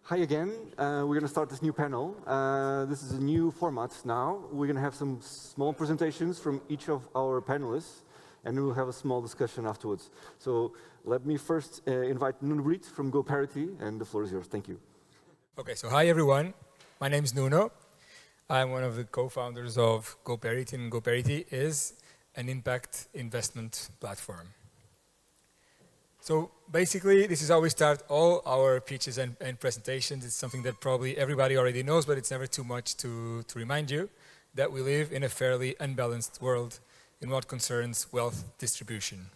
Hi again. We're going to start this new panel. This is a new format now. We're going to have some small presentations from each of our panelists, and we'll have a small discussion afterwards. So let me first invite Nuno Brito from Goparity, and the floor is yours. Thank you. Okay, so hi everyone. My name is Nuno. I'm one of the co-founders of Goparity, and Goparity is an impact investment platform. So basically, this is how we start all our pitches and presentations. It's something that probably everybody already knows, but it's never too much to remind you that we live in a fairly unbalanced world in what concerns wealth distribution.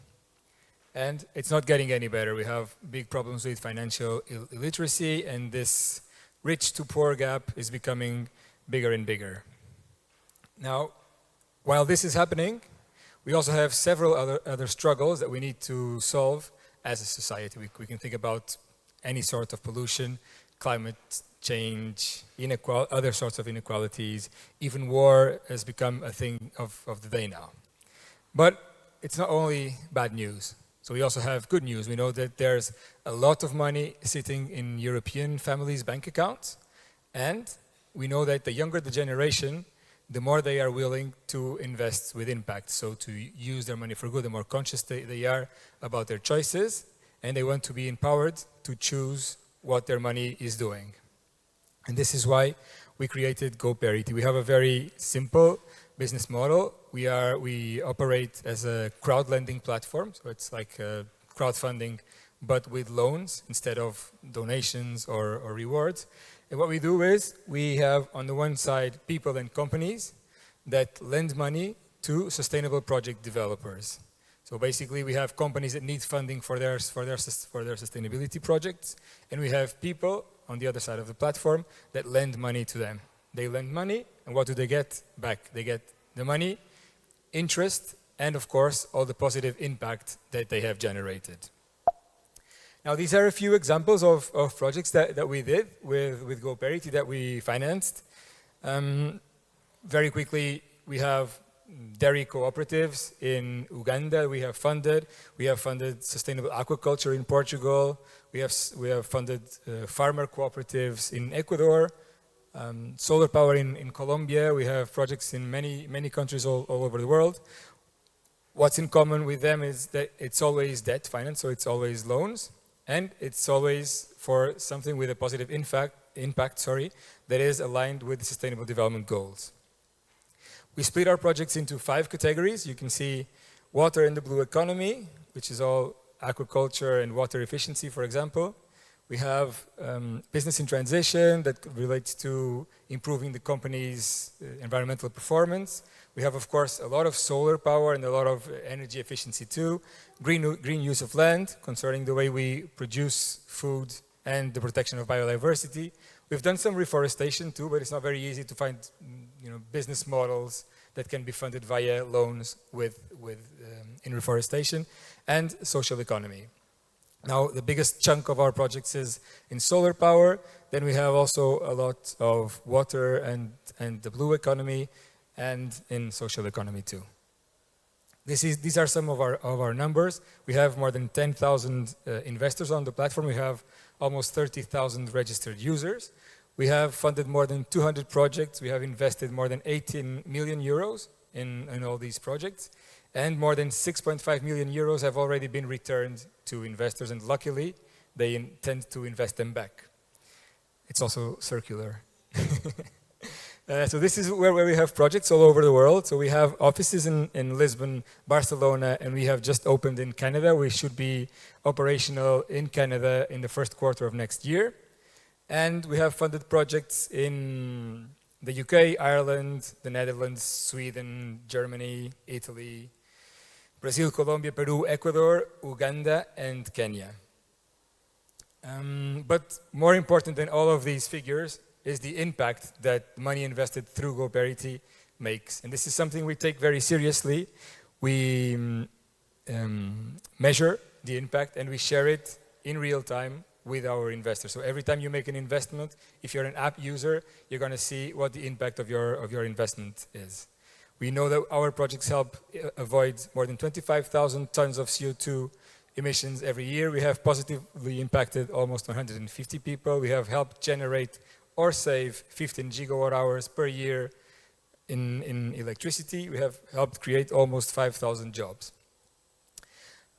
And it's not getting any better. We have big problems with financial illiteracy, and this rich to poor gap is becoming bigger and bigger. Now, while this is happening, we also have several other struggles that we need to solve as a society. We can think about any sort of pollution, climate change, other sorts of inequalities. Even war has become a thing of the day now. But it's not only bad news. So we also have good news. We know that there's a lot of money sitting in European families' bank accounts, and we know that the younger the generation, the more they are willing to invest with impact. So to use their money for good, the more conscious they are about their choices, and they want to be empowered to choose what their money is doing. And this is why we created Goparity. We have a very simple business model. We operate as a crowd lending platform, so it's like crowdfunding, but with loans instead of donations or rewards. And what we do is, we have on the one side people and companies that lend money to sustainable project developers. So basically we have companies that need funding for their sustainability projects, and we have people on the other side of the platform that lend money to them. They lend money, and what do they get back? They get the money, interest, and of course all the positive impact that they have generated. Now, these are a few examples of projects that we did with Goparity that we financed. Very quickly, we have dairy cooperatives in Uganda. We have funded sustainable aquaculture in Portugal. We have funded farmer cooperatives in Ecuador, solar power in Colombia. We have projects in many countries all over the world. What's in common with them is that it's always debt finance, so it's always loans. And it's always for something with a positive impact, that is aligned with the Sustainable Development Goals. We split our projects into 5 categories. You can see water and the blue economy, which is all aquaculture and water efficiency, for example. We have business in transition that relates to improving the company's environmental performance. We have, of course, a lot of solar power and a lot of energy efficiency too. Green use of land, concerning the way we produce food and the protection of biodiversity. We've done some reforestation too, but it's not very easy to find business models that can be funded via loans in reforestation, and social economy. Now, the biggest chunk of our projects is in solar power. Then we have also a lot of water and the blue economy, and in social economy too. These are some of our numbers. We have more than 10,000 investors on the platform. We have almost 30,000 registered users. We have funded more than 200 projects. We have invested more than 18 million euros in all these projects. And more than 6.5 million euros have already been returned to investors, and luckily, they intend to invest them back. It's also circular. So this is where we have projects all over the world. So we have offices in Lisbon, Barcelona, and we have just opened in Canada. We should be operational in Canada in the first quarter of next year. And we have funded projects in the UK, Ireland, the Netherlands, Sweden, Germany, Italy, Brazil, Colombia, Peru, Ecuador, Uganda, and Kenya. But more important than all of these figures is the impact that money invested through Goparity makes. And this is something we take very seriously. We measure the impact and we share it in real time with our investors. So every time you make an investment, if you're an app user, you're going to see what the impact of your investment is. We know that our projects help avoid more than 25,000 tons of CO2 emissions every year. We have positively impacted almost 150 people. We have helped generate or save 15 gigawatt hours per year in electricity. We have helped create almost 5,000 jobs.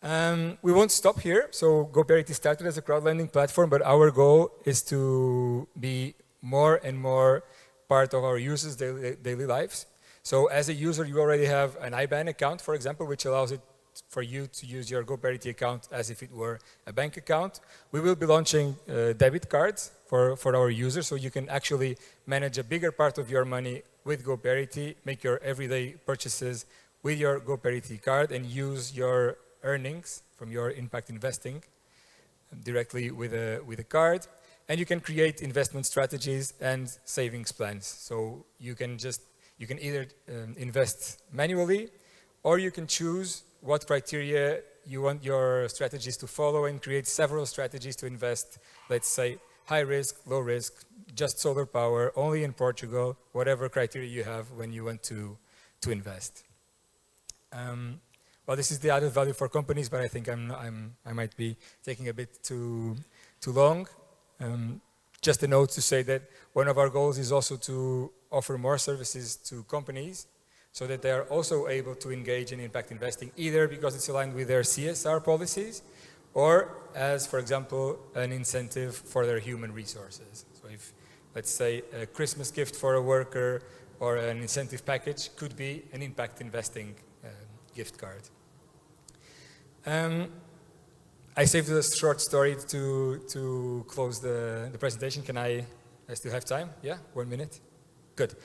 We won't stop here. So Goparity started as a crowdlending platform, but our goal is to be more and more part of our users' daily lives. So as a user, you already have an IBAN account, for example, which allows it for you to use your Goparity account as if it were a bank account. We will be launching debit cards for our users, so you can actually manage a bigger part of your money with Goparity, make your everyday purchases with your Goparity card, and use your earnings from your impact investing directly with a card. And you can create investment strategies and savings plans. So you can either invest manually, or you can choose what criteria you want your strategies to follow and create several strategies to invest, let's say, high risk, low risk, just solar power, only in Portugal, whatever criteria you have when you want to invest. Well, this is the added value for companies, but I think I might be taking a bit too long. Just a note to say that one of our goals is also to offer more services to companies so that they are also able to engage in impact investing, either because it's aligned with their CSR policies or as, for example, an incentive for their human resources. So if, let's say, a Christmas gift for a worker or an incentive package could be an impact investing gift card. I saved a short story to close the presentation. I still have time? Yeah, 1 minute? Good.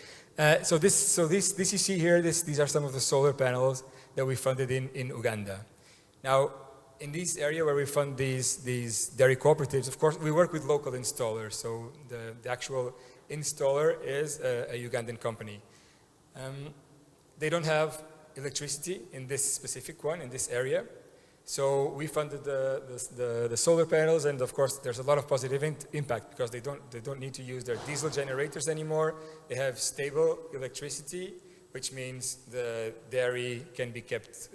So this you see here, these are some of the solar panels that we funded in Uganda. Now, in this area where we fund these dairy cooperatives, of course, we work with local installers. So the actual installer is a Ugandan company. They don't have electricity in this specific one, in this area. So we funded the solar panels, and of course there's a lot of positive impact because they don't need to use their diesel generators anymore. They have stable electricity, which means the dairy can be kept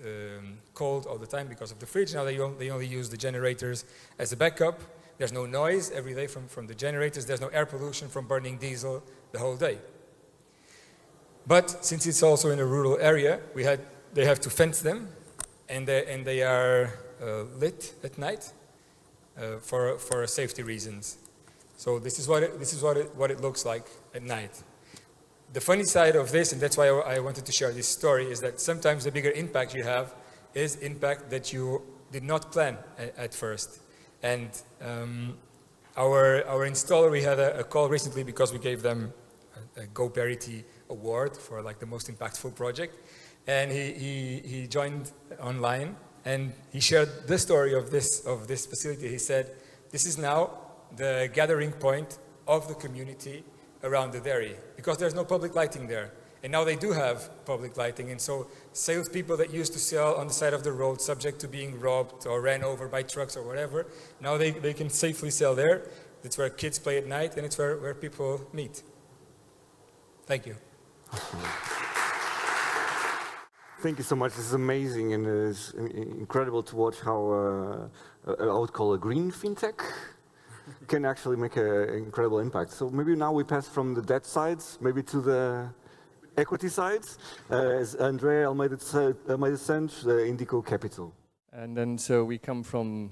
cold all the time because of the fridge. Now they only use the generators as a backup. There's no noise every day from the generators. There's no air pollution from burning diesel the whole day. But since it's also in a rural area, they have to fence them. And they are lit at night for safety reasons. So this is what it looks like at night. The funny side of this, and that's why I wanted to share this story, is that sometimes the bigger impact you have is impact that you did not plan at first. And our installer, we had a call recently because we gave them a Goparity award for like the most impactful project. And he joined online and he shared the story of this facility. He said, this is now the gathering point of the community around the dairy because there's no public lighting there. And now they do have public lighting. And so salespeople that used to sell on the side of the road subject to being robbed or ran over by trucks or whatever, now they can safely sell there. It's where kids play at night and it's where people meet. Thank you. Thank you so much. This is amazing, and it's incredible to watch how I would call a green fintech can actually make an incredible impact. So maybe now we pass from the debt sides, maybe to the equity sides, as André Almeida said, IndicoCapital. And then so we come from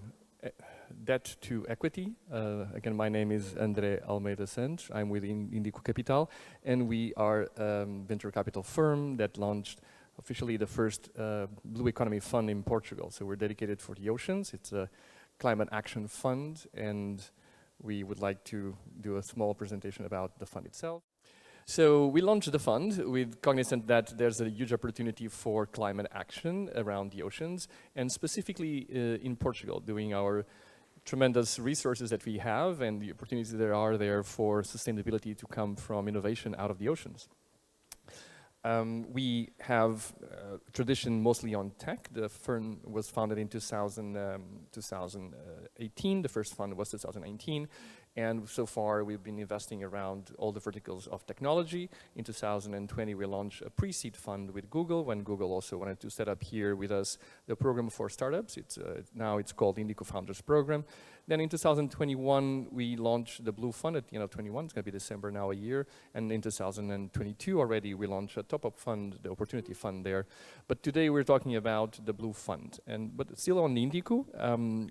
debt to equity. Again, my name is André Almeida Santos. I'm with IndicoCapital, and we are a venture capital firm that launched officially the first blue economy fund in Portugal. So we're dedicated for the oceans. It's a climate action fund, and we would like to do a small presentation about the fund itself. So we launched the fund with cognizant that there's a huge opportunity for climate action around the oceans, and specifically in Portugal, doing our tremendous resources that we have and the opportunities that are there for sustainability to come from innovation out of the oceans. We have tradition mostly on tech. The firm was founded in 2018. The first fund was 2019. And so far, we've been investing around all the verticals of technology. In 2020, we launched a pre-seed fund with Google, when Google also wanted to set up here with us the program for startups. Now it's called Indico Founders Program. Then in 2021, we launched the Blue Fund at the end of 21. It's going to be December now, a year. And in 2022 already, we launched a top-up fund, the Opportunity Fund there. But today we're talking about the Blue Fund. But still on Indico,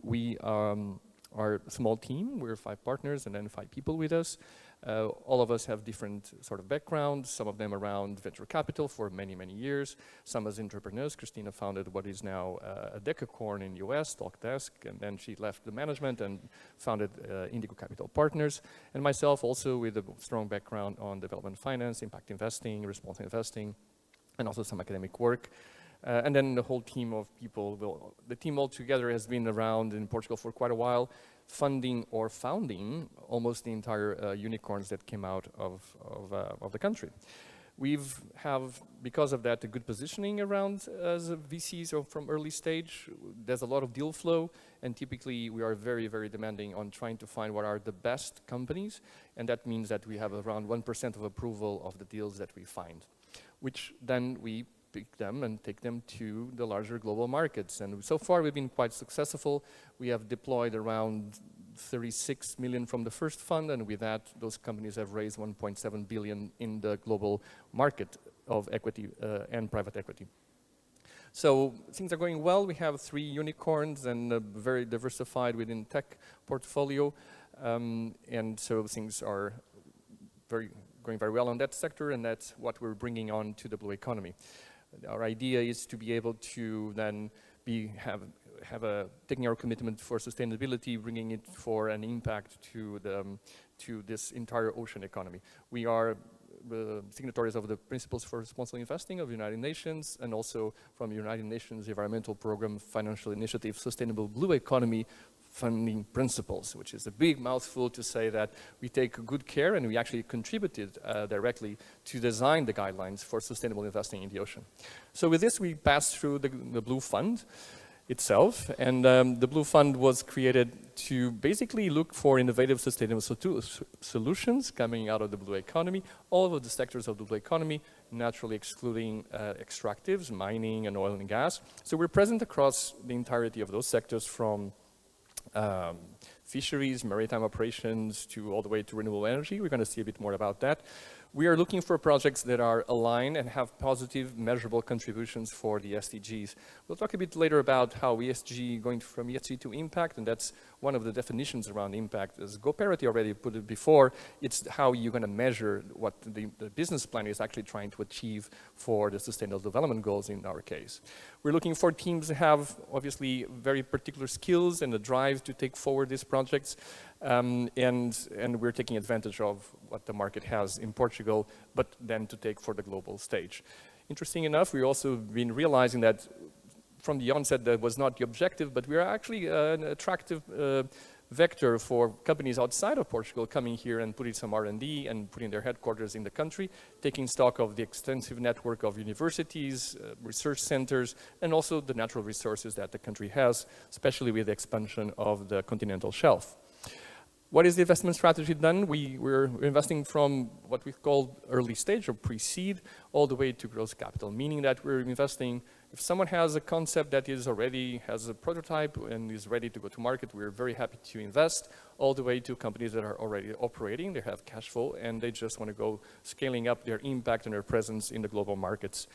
we are a small team. We're 5 partners and then 5 people with us. All of us have different sort of backgrounds, some of them around venture capital for many, many years, some as entrepreneurs. Christina founded what is now a decacorn in US, Talkdesk, and then she left the management and founded IndicoCapital Partners. And myself also with a strong background on development finance, impact investing, responsible investing, and also some academic work. And then the whole team of people, the team altogether has been around in Portugal for quite a while, funding or founding almost the entire unicorns that came out of the country. Have, because of that, a good positioning around as VCs or from early stage. There's a lot of deal flow, and typically we are very, very demanding on trying to find what are the best companies, and that means that we have around 1% of approval of the deals that we find, which then we pick them and take them to the larger global markets. And so far we've been quite successful. We have deployed around 36 million from the first fund, and with that those companies have raised 1.7 billion in the global market of equity and private equity. So things are going well. We have 3 unicorns and a very diversified within tech portfolio, and so things are going very well on that sector, and that's what we're bringing on to the blue economy. Our idea is to be able to then taking our commitment for sustainability, bringing it for an impact to this entire ocean economy. We are signatories of the Principles for Responsible Investing of the United Nations, and also from the United Nations Environmental Program Financial Initiative Sustainable Blue Economy Funding Principles, which is a big mouthful to say that we take good care, and we actually contributed directly to design the guidelines for sustainable investing in the ocean. So with this, we passed through the Blue Fund itself, and the Blue Fund was created to basically look for innovative sustainable solutions coming out of the blue economy, all of the sectors of the blue economy, naturally excluding extractives, mining and oil and gas. So we're present across the entirety of those sectors, from fisheries, maritime operations, to all the way to renewable energy. We're going to see a bit more about that. We are looking for projects that are aligned and have positive, measurable contributions for the SDGs. We'll talk a bit later about how ESG, going from ESG to impact, and that's one of the definitions around impact. As Goparity already put it before, it's how you're going to measure what the business plan is actually trying to achieve for the Sustainable Development Goals in our case. We're looking for teams that have, obviously, very particular skills and a drive to take forward these projects. And we're taking advantage of what the market has in Portugal, but then to take for the global stage. Interesting enough, we've also been realizing that from the onset that was not the objective, but we are actually an attractive vector for companies outside of Portugal coming here and putting some R&D and putting their headquarters in the country, taking stock of the extensive network of universities, research centers, and also the natural resources that the country has, especially with the expansion of the continental shelf. What is the investment strategy done? We're investing from what we call early stage or pre-seed all the way to growth capital, meaning that we're investing, if someone has a concept that is already has a prototype and is ready to go to market, we're very happy to invest, all the way to companies that are already operating, they have cash flow, and they just want to go scaling up their impact and their presence in the global markets.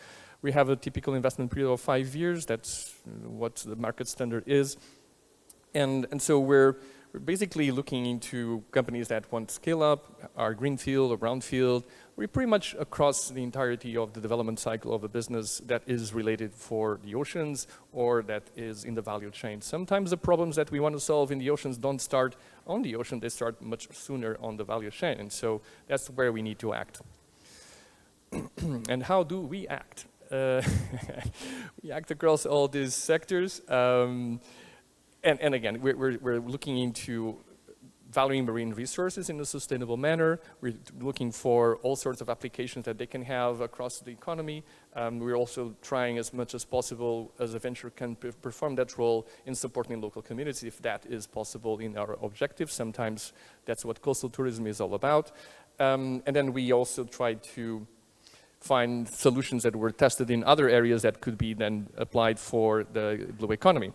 We have a typical investment period of 5 years. That's what the market standard is. And so we're basically looking into companies that want to scale up, are greenfield or brownfield. We're pretty much across the entirety of the development cycle of a business that is related for the oceans or that is in the value chain. Sometimes the problems that we want to solve in the oceans don't start on the ocean, they start much sooner on the value chain. And so that's where we need to act. And how do we act? We act across all these sectors. And again, we're looking into valuing marine resources in a sustainable manner. We're looking for all sorts of applications that they can have across the economy. We're also trying as much as possible as a venture can perform that role in supporting local communities if that is possible in our objectives. Sometimes that's what coastal tourism is all about. And then we also try to find solutions that were tested in other areas that could be then applied for the blue economy.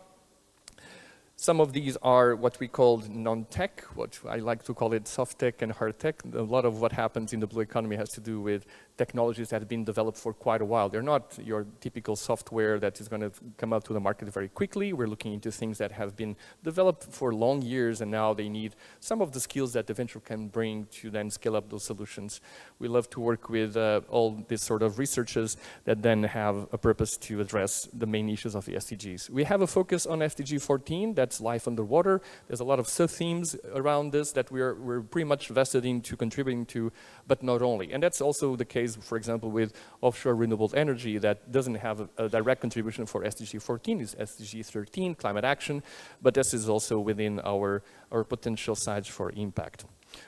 Some of these are what we call non-tech, what I like to call it soft tech and hard tech. A lot of what happens in the blue economy has to do with technologies that have been developed for quite a while. They're not your typical software that is going to come out to the market very quickly. We're looking into things that have been developed for long years, and now they need some of the skills that the venture can bring to then scale up those solutions. We love to work with all these sort of researchers that then have a purpose to address the main issues of the SDGs. We have a focus on SDG 14, that's life underwater. There's a lot of sub-themes around this that we're pretty much vested into contributing to, but not only. And that's also the case, for example, with offshore renewable energy that doesn't have a direct contribution for SDG 14, it's SDG 13, climate action, but this is also within our potential sides for impact.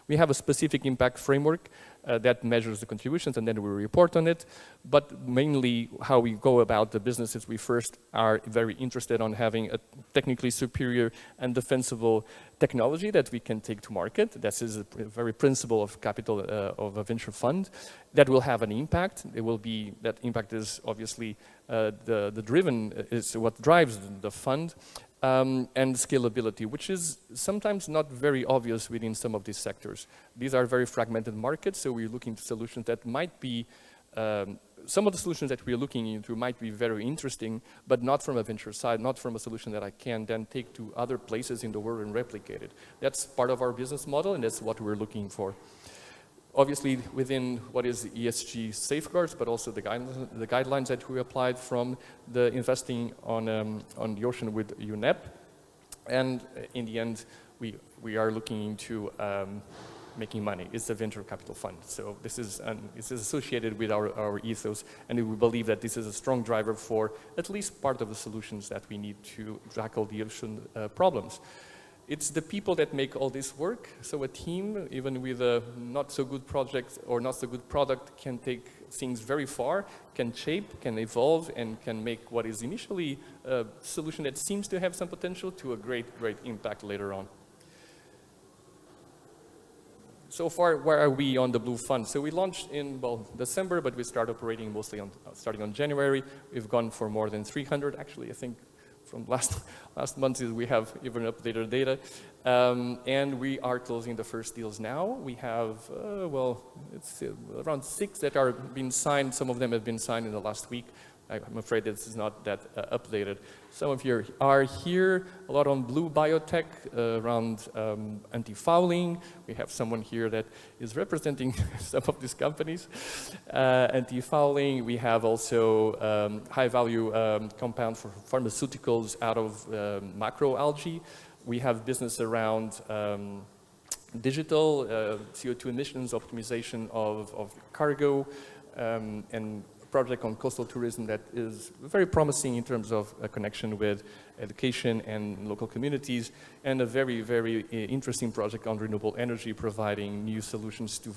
We have a specific impact framework that measures the contributions, and then we report on it. But mainly how we go about the business is we first are very interested on having a technically superior and defensible technology that we can take to market. This is a very principle of capital of a venture fund that will have an impact. It will be, that impact is obviously the driven, is what drives the fund. And scalability, which is sometimes not very obvious within some of these sectors. These are very fragmented markets, so we're looking to solutions that might be, some of the solutions that we're looking into might be very interesting, but not from a venture side, not from a solution that I can then take to other places in the world and replicate it. That's part of our business model, and that's what we're looking for. Obviously, within what is the ESG safeguards, but also the guidelines that we applied from the investing on the ocean with UNEP. And in the end, we are looking into making money. It's a venture capital fund. So this is associated with our ethos, and we believe that this is a strong driver for at least part of the solutions that we need to tackle the ocean problems. It's the people that make all this work. So a team, even with a not so good project or not so good product, can take things very far, can shape, can evolve, and can make what is initially a solution that seems to have some potential to a great, great impact later on. So far, where are we on the Blue Fund? So we launched in, well, December, but we started operating mostly starting on January. We've gone for more than 300, actually, I think. From last month, we have even updated data. And we are closing the first deals now. We have, well, it's around 6 that are being signed. Some of them have been signed in the last week. I'm afraid this is not that updated. Some of you are here, a lot on blue biotech, around anti-fouling. We have someone here that is representing some of these companies. Anti-fouling, we have also high-value compounds for pharmaceuticals out of macroalgae. We have business around digital, CO2 emissions, optimization of cargo, and project on coastal tourism that is very promising in terms of a connection with education and local communities, and a very, very interesting project on renewable energy, providing new solutions to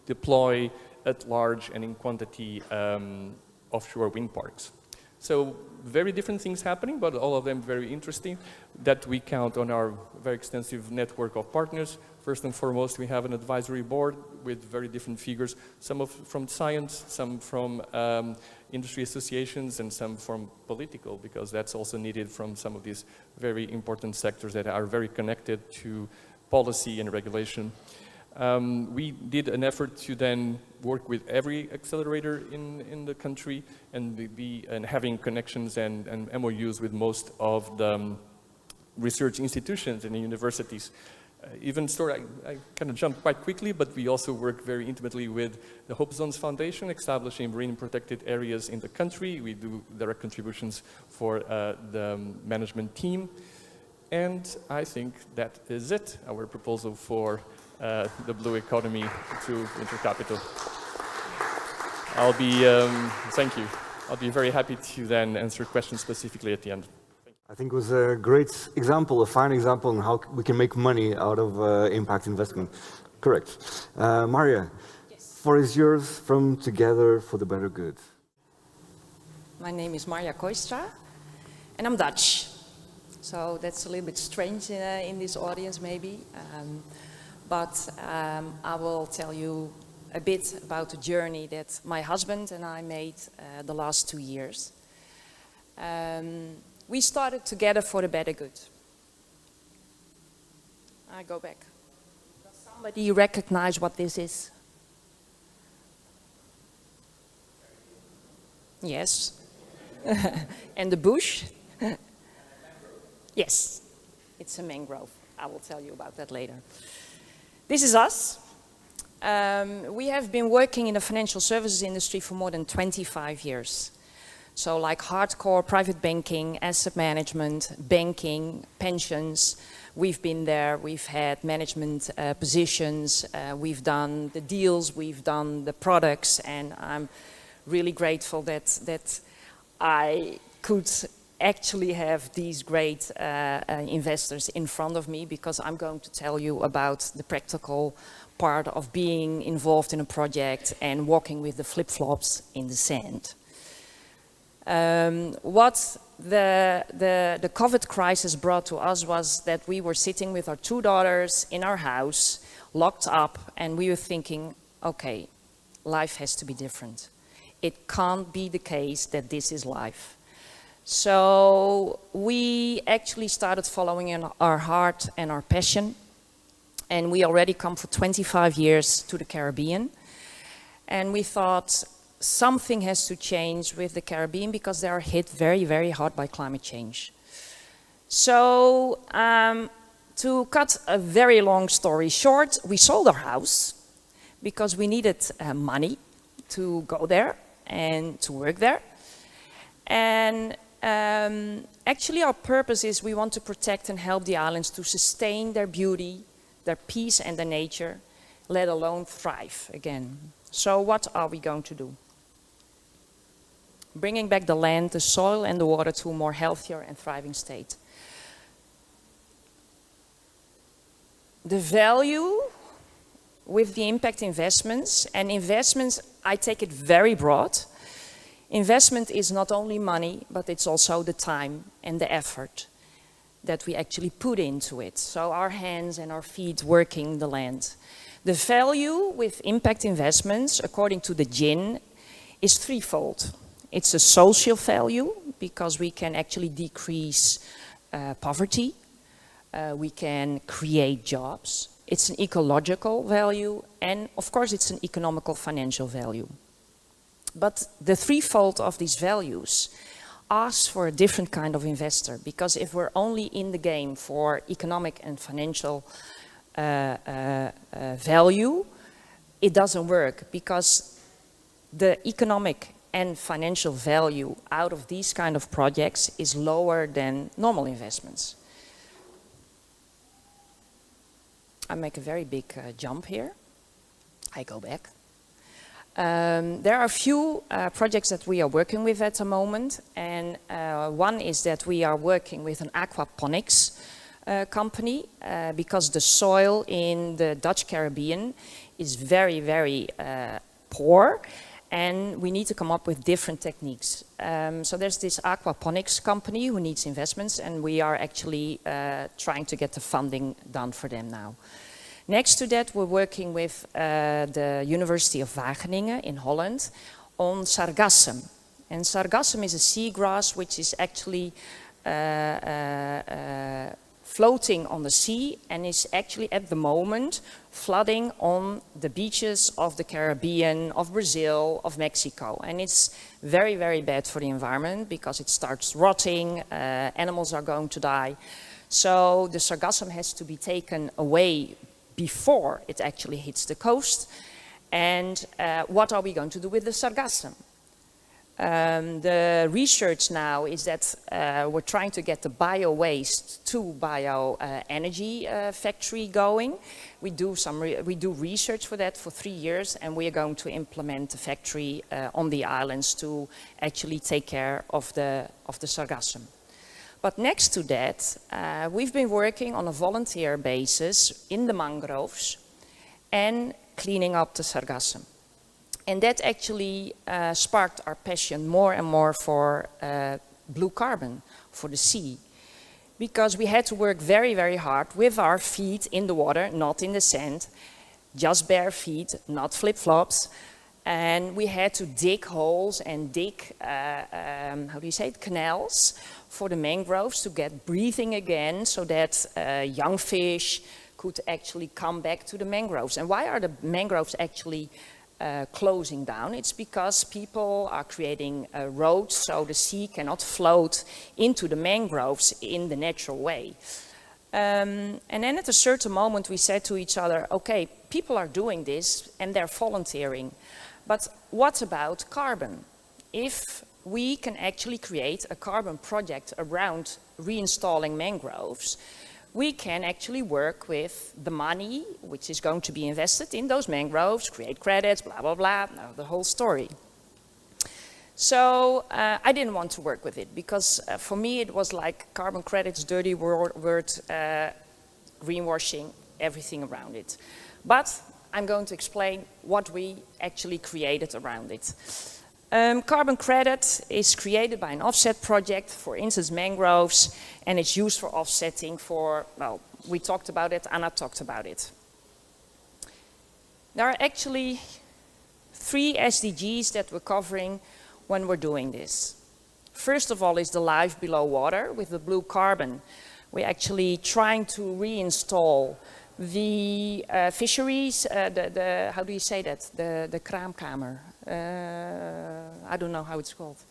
deploy at large and in quantity offshore wind parks. So very different things happening, but all of them very interesting, that we count on our very extensive network of partners. First and foremost, we have an advisory board with very different figures, some from science, some from industry associations, and some from political, because that's also needed from some of these very important sectors that are very connected to policy and regulation. We did an effort to then work with every accelerator in the country and having connections and MOUs with most of the research institutions and the universities. I kind of jumped quite quickly, but we also work very intimately with the Hope Zones Foundation, establishing marine protected areas in the country. We do direct contributions for the management team. And I think that is it, our proposal for the blue economy to IndicoCapital. Thank you. I'll be very happy to then answer questions specifically at the end. I think it was a great example, a fine example on how we can make money out of impact investment. Correct. Marja, Yes. floor is yours from Together for the Better Good. My name is Marja Kooistra, and I'm Dutch. So that's a little bit strange in this audience, maybe. But I will tell you a bit about the journey that my husband and I made the last 2 years. We started Together for the Better Good. I go back. Does somebody recognize what this is? Yes. And the bush? Yes, it's a mangrove. I will tell you about that later. This is us. We have been working in the financial services industry for more than 25 years. So like hardcore private banking, asset management, banking, pensions. We've been there, we've had management positions, we've done the deals, we've done the products, and I'm really grateful that I could actually have these great investors in front of me, because I'm going to tell you about the practical part of being involved in a project and walking with the flip-flops in the sand. What the COVID crisis brought to us was that we were sitting with our 2 daughters in our house, locked up, and we were thinking, okay, life has to be different. It can't be the case that this is life. So we actually started following in our heart and our passion, and we already come for 25 years to the Caribbean, and we thought something has to change with the Caribbean because they are hit very, very hard by climate change. So to cut a very long story short, we sold our house because we needed money to go there and to work there. And actually our purpose is we want to protect and help the islands to sustain their beauty, their peace and their nature, let alone thrive again. So what are we going to do? Bringing back the land, the soil and the water to a more healthier and thriving state. The value with the impact investments, and investments, I take it very broad. Investment is not only money, but it's also the time and the effort that we actually put into it. So our hands and our feet working the land. The value with impact investments, according to the GIN, is threefold. It's a social value, because we can actually decrease poverty. We can create jobs. It's an ecological value, and of course it's an economical financial value. But the threefold of these values asks for a different kind of investor, because if we're only in the game for economic and financial value, it doesn't work, because the economic and financial value out of these kind of projects is lower than normal investments. I make a very big jump here. I go back. There are a few projects that we are working with at the moment, and one is that we are working with an aquaponics company, because the soil in the Dutch Caribbean is very, very poor, and we need to come up with different techniques. So there's this aquaponics company who needs investments, and we are actually trying to get the funding done for them now. Next to that, we're working with the University of Wageningen in Holland on sargassum. And sargassum is a seagrass which is actually floating on the sea, and is actually at the moment flooding on the beaches of the Caribbean, of Brazil, of Mexico. And it's very, very bad for the environment, because it starts rotting, animals are going to die. So the sargassum has to be taken away before it actually hits the coast. And what are we going to do with the sargassum? The research now is that we're trying to get the bio-waste to bio-energy factory going. We do research for that for 3 years, and we are going to implement a factory on the islands to actually take care of the sargassum. But next to that, we've been working on a volunteer basis in the mangroves and cleaning up the sargassum. And that actually sparked our passion more and more for blue carbon, for the sea. Because we had to work very, very hard with our feet in the water, not in the sand, just bare feet, not flip-flops. And we had to dig holes and dig, how do you say it, canals for the mangroves to get breathing again so that young fish could actually come back to the mangroves. And why are the mangroves actually closing down? It's because people are creating roads so the sea cannot float into the mangroves in the natural way. And then at a certain moment we said to each other, okay, people are doing this and they're volunteering, but what about carbon? If we can actually create a carbon project around reinstalling mangroves, we can actually work with the money which is going to be invested in those mangroves, create credits, blah, blah, blah, the whole story. So I didn't want to work with it because for me it was like carbon credits, dirty word, greenwashing, everything around it. But I'm going to explain what we actually created around it. Carbon credit is created by an offset project, for instance mangroves, and it's used for offsetting for, well, we talked about it, Anna talked about it. There are actually 3 SDGs that we're covering when we're doing this. First of all is the life below water with the blue carbon. We're actually trying to reinstall the fisheries, how do you say that? The kraamkamer. I don't know how it's called.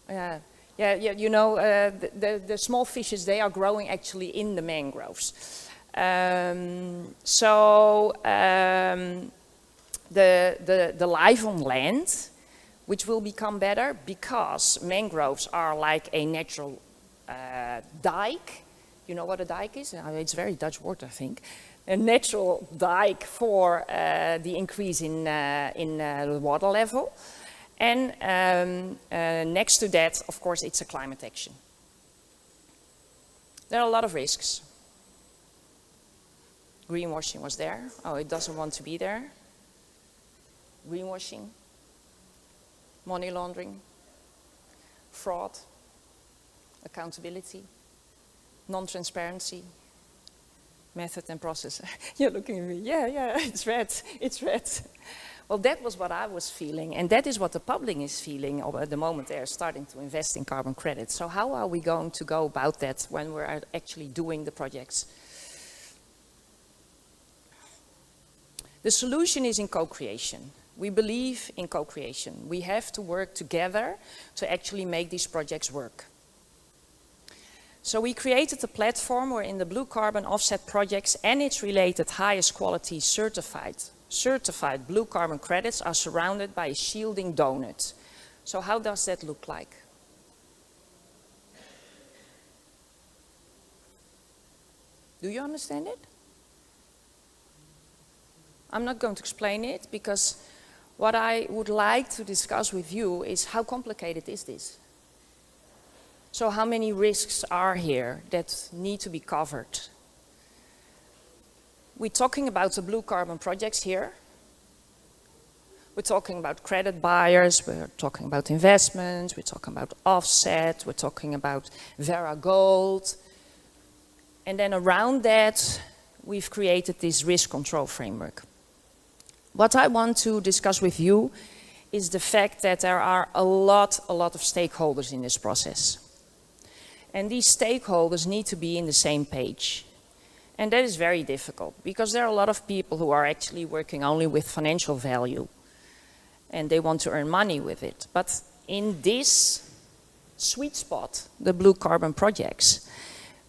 Yeah, you know, the small fishes, they are growing actually in the mangroves. The life on land, which will become better because mangroves are like a natural dike. You know what a dike is? It's a very Dutch word, I think. A natural dike for the increase in the water level. And next to that, of course, it's a climate action. There are a lot of risks. Greenwashing was there. Oh, it doesn't want to be there. Greenwashing, money laundering, fraud, accountability, non-transparency, method and process. You're looking at me, yeah, it's red, it's red. Well, that was what I was feeling, and that is what the public is feeling at the moment they are starting to invest in carbon credits. So how are we going to go about that when we're actually doing the projects? The solution is in co-creation. We believe in co-creation. We have to work together to actually make these projects work. So we created a platform wherein the blue carbon offset projects and its related highest quality certified blue carbon credits are surrounded by a shielding donut. So how does that look like? Do you understand it? I'm not going to explain it because what I would like to discuss with you is how complicated is this? So how many risks are here that need to be covered? We're talking about the blue carbon projects here. We're talking about credit buyers, we're talking about investments, we're talking about offset, we're talking about Vera Gold. And then around that, we've created this risk control framework. What I want to discuss with you is the fact that there are a lot of stakeholders in this process. And these stakeholders need to be in the same page. And that is very difficult because there are a lot of people who are actually working only with financial value and they want to earn money with it. But in this sweet spot, the blue carbon projects,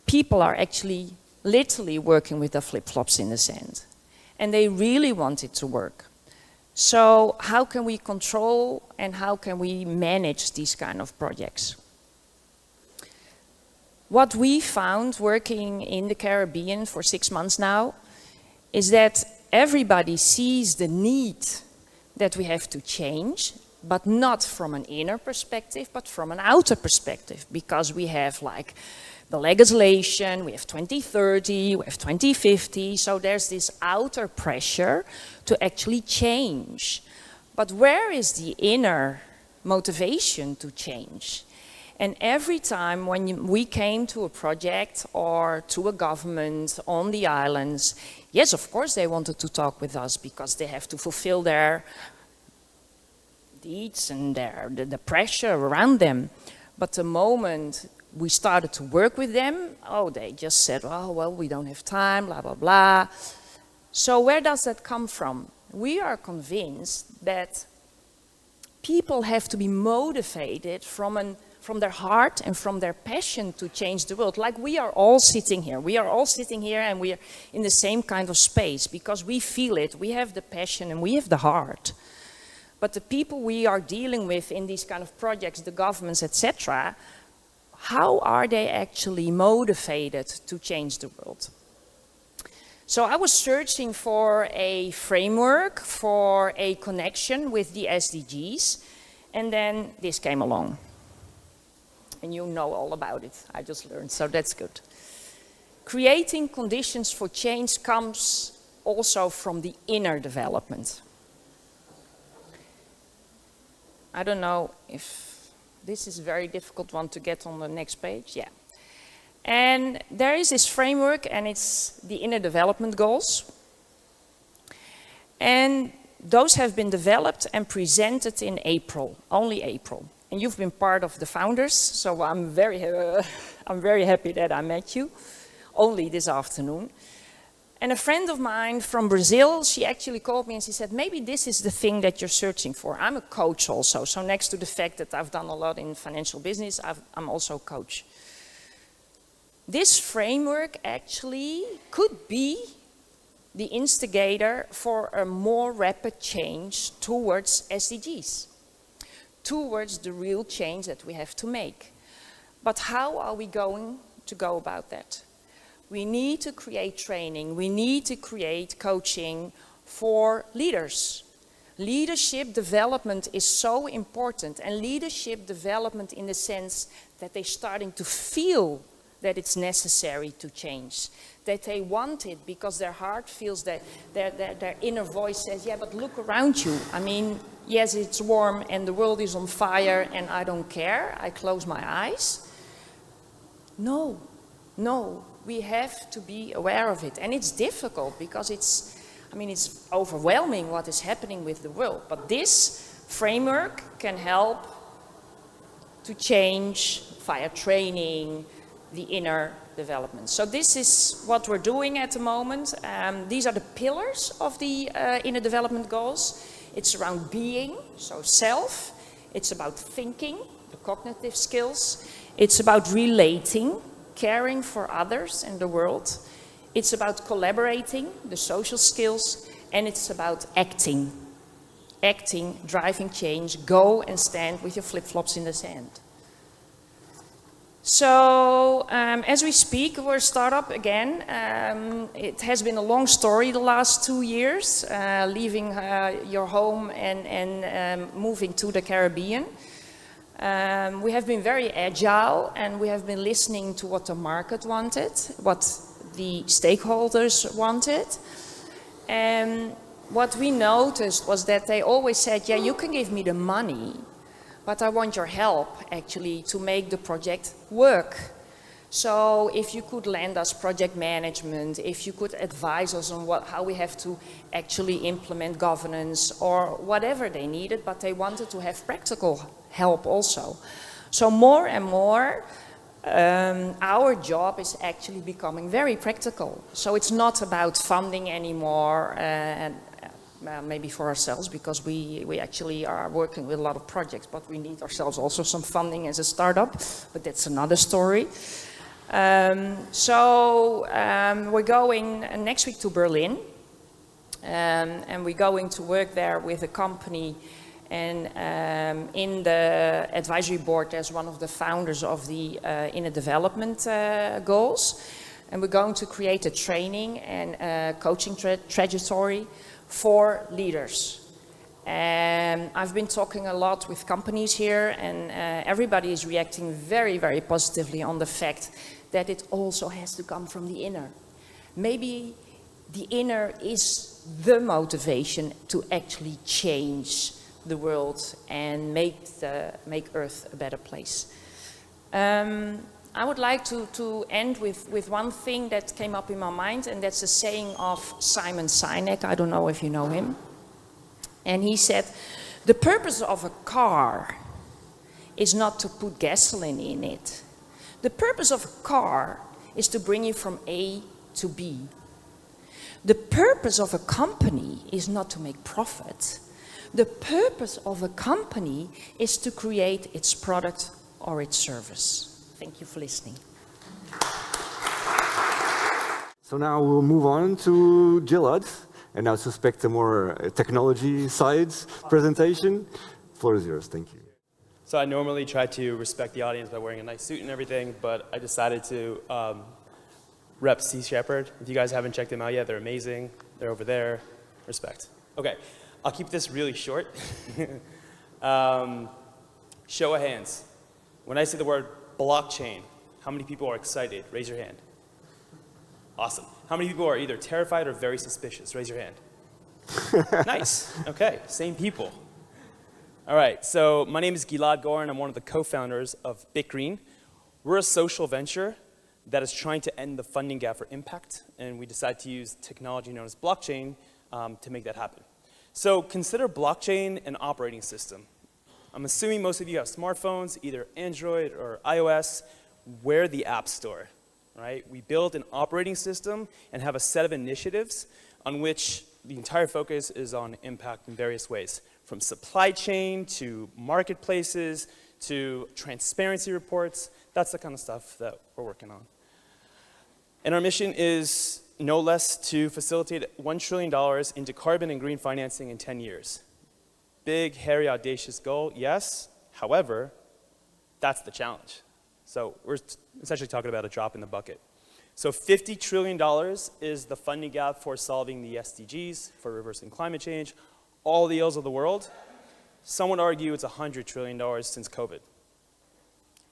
people are actually literally working with the flip-flops in the sand. And they really want it to work. So how can we control and how can we manage these kind of projects? What we found working in the Caribbean for 6 months now is that everybody sees the need that we have to change but not from an inner perspective, but from an outer perspective, because we have like the legislation, we have 2030, we have 2050, so there's this outer pressure to actually change. But where is the inner motivation to change? And every time when we came to a project or to a government on the islands, yes, of course they wanted to talk with us because they have to fulfill their deeds and the pressure around them. But the moment we started to work with them, oh, they just said, oh, well, we don't have time, blah, blah, blah. So where does that come from? We are convinced that people have to be motivated from their heart and from their passion to change the world. Like we are all sitting here. We are all sitting here and we are in the same kind of space because we feel it. We have the passion and we have the heart. But the people we are dealing with in these kind of projects, the governments, etc., how are they actually motivated to change the world? So I was searching for a framework, for a connection with the SDGs, and then this came along. And you know all about it, I just learned, so that's good. Creating conditions for change comes also from the inner development. I don't know if this is a very difficult one to get on the next page, yeah. And there is this framework and it's the inner development goals. And those have been developed and presented in April, only April. And you've been part of the founders, so I'm very happy that I met you, only this afternoon. And a friend of mine from Brazil, she actually called me and she said, maybe this is the thing that you're searching for. I'm a coach also, so next to the fact that I've done a lot in financial business, I'm also a coach. This framework actually could be the instigator for a more rapid change towards SDGs, towards the real change that we have to make. But how are we going to go about that? We need to create training, we need to create coaching for leaders. Leadership development is so important, and leadership development in the sense that they're starting to feel that it's necessary to change, that they want it because their heart feels that their inner voice says, yeah, but look around you. I mean, yes, it's warm and the world is on fire and I don't care, I close my eyes. No, we have to be aware of it. And it's difficult because it's overwhelming what is happening with the world. But this framework can help to change via training, the inner development. So this is what we're doing at the moment. These are the pillars of the inner development goals. It's around being, so self. It's about thinking, the cognitive skills. It's about relating, caring for others and the world. It's about collaborating, the social skills. And it's about acting. Acting, driving change, go and stand with your flip-flops in the sand. So, as we speak, we're a startup again. It has been a long story the last 2 years, leaving your home and moving to the Caribbean. We have been very agile and we have been listening to what the market wanted, what the stakeholders wanted. And what we noticed was that they always said, yeah, you can give me the money, but I want your help actually to make the project work. So if you could lend us project management, if you could advise us on how we have to actually implement governance or whatever they needed, but they wanted to have practical help also. So more and more, our job is actually becoming very practical. So it's not about funding anymore, maybe for ourselves, because we actually are working with a lot of projects, but we need ourselves also some funding as a startup, but that's another story. We're going next week to Berlin, and we're going to work there with a company, and in the advisory board there's one of the founders of the inner development goals, and we're going to create a training and coaching trajectory for leaders. I've been talking a lot with companies here, and everybody is reacting very, very positively on the fact that it also has to come from the inner. Maybe the inner is the motivation to actually change the world and make Earth a better place. I would like to end with one thing that came up in my mind, and that's a saying of Simon Sinek. I don't know if you know him. And he said, the purpose of a car is not to put gasoline in it. The purpose of a car is to bring you from A to B. The purpose of a company is not to make profit. The purpose of a company is to create its product or its service. Thank you for listening. So now we'll move on to Gilan, and I suspect a more technology sides presentation. Floor is yours, thank you. So I normally try to respect the audience by wearing a nice suit and everything, but I decided to rep Sea Shepherd. If you guys haven't checked them out yet, they're amazing. They're over there. Respect. Okay, I'll keep this really short. Show of hands. When I say the word blockchain, how many people are excited? Raise your hand. Awesome. How many people are either terrified or very suspicious? Raise your hand. Nice. Okay, same people. All right, so my name is Gilan Goren. I'm one of the co-founders of Bitgreen. We're a social venture that is trying to end the funding gap for impact, and we decided to use technology known as blockchain to make that happen. So consider blockchain an operating system. I'm assuming most of you have smartphones, either Android or iOS. We're the App Store, right? We build an operating system and have a set of initiatives on which the entire focus is on impact in various ways, from supply chain to marketplaces to transparency reports. That's the kind of stuff that we're working on. And our mission is no less to facilitate $1 trillion into carbon and green financing in 10 years. Big, hairy, audacious goal, yes. However, that's the challenge. So we're essentially talking about a drop in the bucket. So $50 trillion is the funding gap for solving the SDGs, for reversing climate change, all the ills of the world. Some would argue it's $100 trillion since COVID.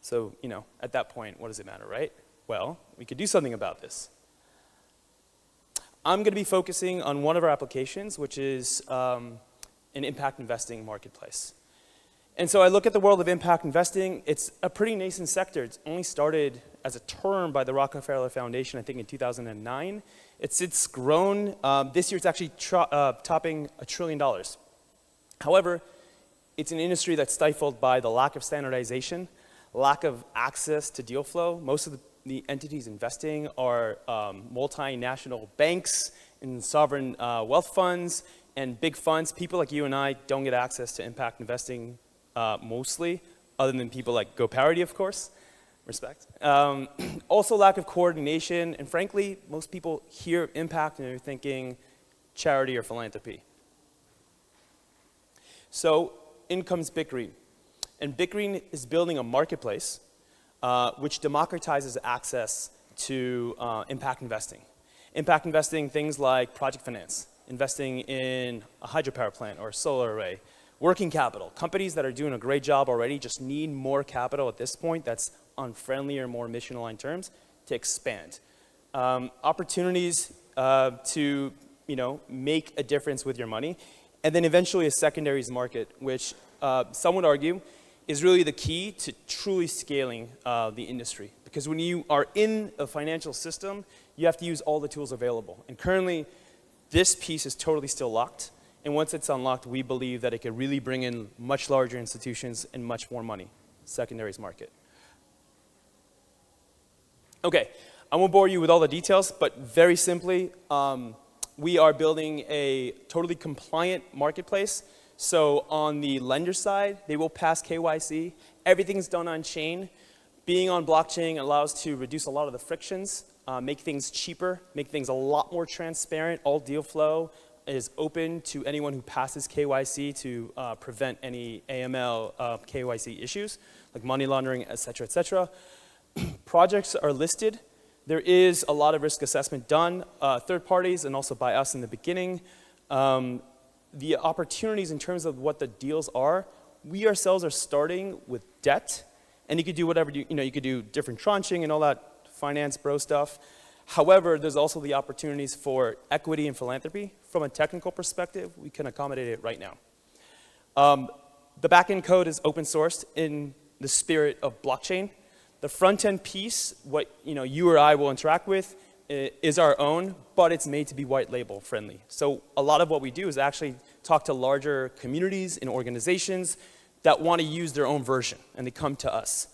So, you know, at that point, what does it matter, right? Well, we could do something about this. I'm going to be focusing on one of our applications, which is an impact investing marketplace. And so I look at the world of impact investing. It's a pretty nascent sector. It's only started as a term by the Rockefeller Foundation, I think in 2009. It's grown. This year it's actually topping $1 trillion. However, it's an industry that's stifled by the lack of standardization, lack of access to deal flow. Most of the entities investing are multinational banks and sovereign wealth funds and big funds. People like you and I don't get access to impact investing mostly, other than people like Goparity, of course. Respect. Also lack of coordination, and frankly, most people hear impact and they're thinking charity or philanthropy. So in comes Bitgreen. And Bitgreen is building a marketplace which democratizes access to impact investing. Impact investing, things like project finance, investing in a hydropower plant or a solar array, working capital. Companies that are doing a great job already just need more capital at this point that's on friendlier, more mission-aligned terms to expand. Opportunities to make a difference with your money. And then eventually a secondaries market, which some would argue is really the key to truly scaling the industry. Because when you are in a financial system, you have to use all the tools available. And currently, this piece is totally still locked. And once it's unlocked, we believe that it could really bring in much larger institutions and much more money. Secondaries market. Okay, I won't bore you with all the details, but very simply, we are building a totally compliant marketplace. So on the lender side, they will pass KYC. Everything's done on chain. Being on blockchain allows to reduce a lot of the frictions, make things cheaper, make things a lot more transparent. All deal flow is open to anyone who passes KYC to prevent any AML KYC issues, like money laundering, et cetera, et cetera. Projects are listed. There is a lot of risk assessment done, third parties and also by us in the beginning. the opportunities in terms of what the deals are, we ourselves are starting with debt, and you could do whatever, you could do different tranching and all that finance bro stuff. However, there's also the opportunities for equity and philanthropy. From a technical perspective, we can accommodate it right now. The backend code is open sourced in the spirit of blockchain. The front end piece, what you or I will interact with, is our own, but it's made to be white label friendly. So a lot of what we do is actually talk to larger communities and organizations that want to use their own version, and they come to us.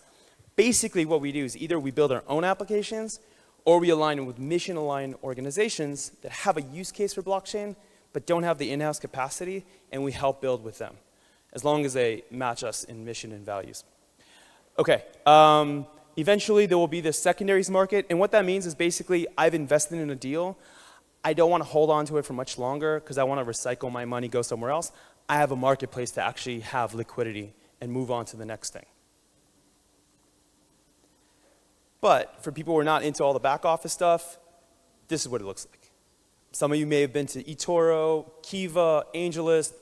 Basically what we do is either we build our own applications, or we align with mission-aligned organizations that have a use case for blockchain, but don't have the in-house capacity, and we help build with them, as long as they match us in mission and values. Okay, eventually there will be the secondaries market, and what that means is basically I've invested in a deal. I don't want to hold on to it for much longer because I want to recycle my money, go somewhere else. I have a marketplace to actually have liquidity and move on to the next thing. But for people who are not into all the back office stuff, this is what it looks like. Some of you may have been to eToro, Kiva, AngelList.